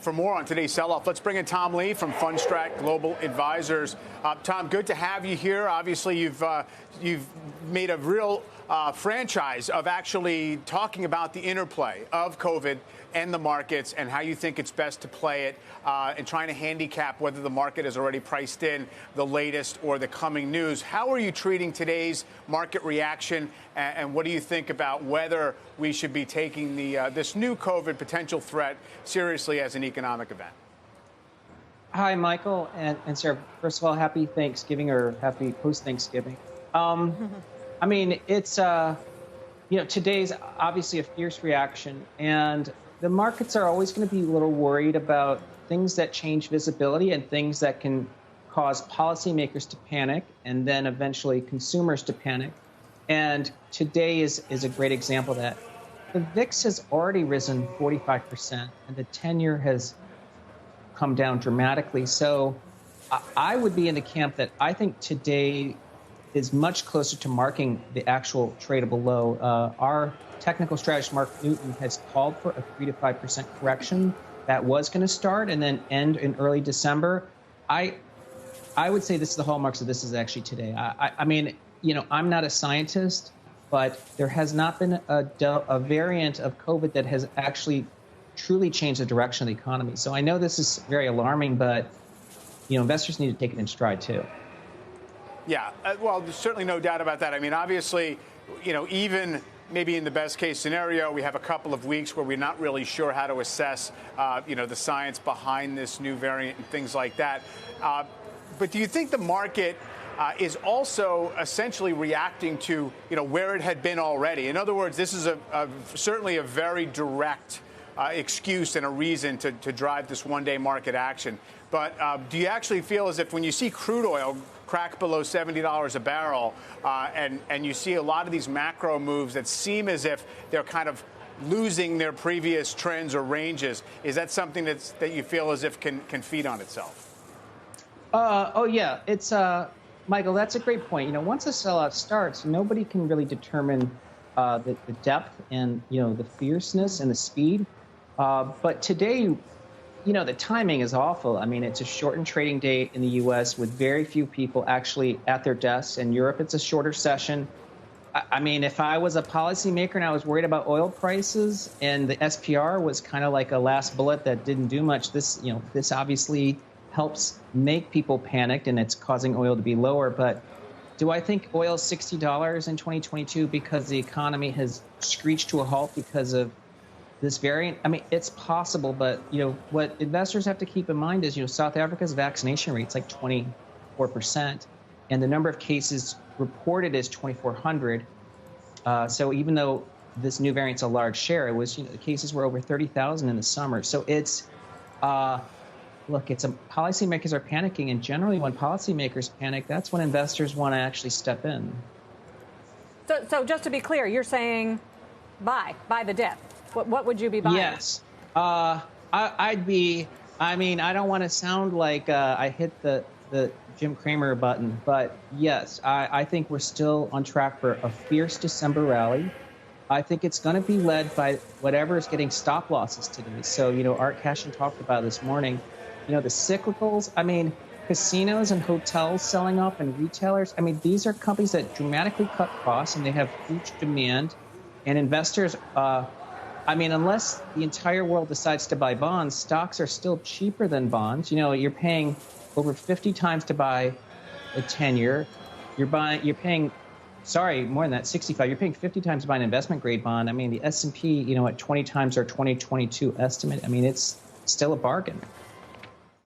For more on today's sell-off, let's bring in Tom Lee from Fundstrat Global Advisors. Tom, good to have you here. Obviously, you've made a real franchise of actually talking about the interplay of COVID and the markets and how you think it's best to play it and trying to handicap whether the market has already priced in the latest or the coming news. How are you treating today's market reaction, and what do you think about whether we should be taking this new COVID potential threat seriously as an economic event? Hi, Michael and Sarah. First of all, happy Thanksgiving or happy post-Thanksgiving. I mean, it's, today's obviously a fierce reaction, and the markets are always going to be a little worried about things that change visibility and things that can cause policymakers to panic and then eventually consumers to panic. And today is a great example of that. The VIX has already risen 45%, and the 10-year has come down dramatically. So I would be in the camp that I think today is much closer to marking the actual tradable low. Our technical strategist, Mark Newton, has called for a 3 to 5% correction that was going to start and then end in early December. I would say this is the hallmarks of this is actually today. I mean, I'm not a scientist, but there has not been a variant of COVID that has actually truly changed the direction of the economy. So I know this is very alarming, but investors need to take it in stride too. Yeah, well, there's certainly no doubt about that. I mean, obviously, even maybe in the best case scenario, we have a couple of weeks where we're not really sure how to assess, the science behind this new variant and things like that. But do you think the market is also essentially reacting to, where it had been already? In other words, this is certainly a very direct excuse and a reason to drive this one-day market action. But do you actually feel as if when you see crude oil crack below $70 a barrel and you see a lot of these macro moves that seem as if they're kind of losing their previous trends or ranges, is that something that you feel as if can feed on itself? Oh, yeah. It's Michael, that's a great point. Once a sellout starts, nobody can really determine the depth and, the fierceness and the speed. But today, the timing is awful. I mean, it's a shortened trading day in the U.S. with very few people actually at their desks. In Europe, it's a shorter session. I mean, if I was a policymaker and I was worried about oil prices and the SPR was kind of like a last bullet that didn't do much, this obviously helps make people panicked and it's causing oil to be lower. But do I think oil is $60 in 2022 because the economy has screeched to a halt because of this variant? I mean, it's possible, but what investors have to keep in mind is South Africa's vaccination rate is like 24%, and the number of cases reported is 2,400. So even though this new variant's a large share, it was the cases were over 30,000 in the summer. So it's look, policymakers are panicking, and generally when policymakers panic, that's when investors want to actually step in. So just to be clear, you're saying buy the dip. What would you be buying? Yes. I'd be, I mean, I don't want to sound like I hit the Jim Cramer button, but yes, I think we're still on track for a fierce December rally. I think it's going to be led by whatever is getting stop losses today. So, Art Cashin talked about this morning, the cyclicals, I mean, casinos and hotels selling off and retailers. I mean, these are companies that dramatically cut costs and they have huge demand, and investors, unless the entire world decides to buy bonds, stocks are still cheaper than bonds. You're paying over 50 times to buy a 10-year. You're paying, more than that, 65. You're paying 50 times to buy an investment grade bond. I mean, the S&P, at 20 times our 2022 estimate. I mean, it's still a bargain.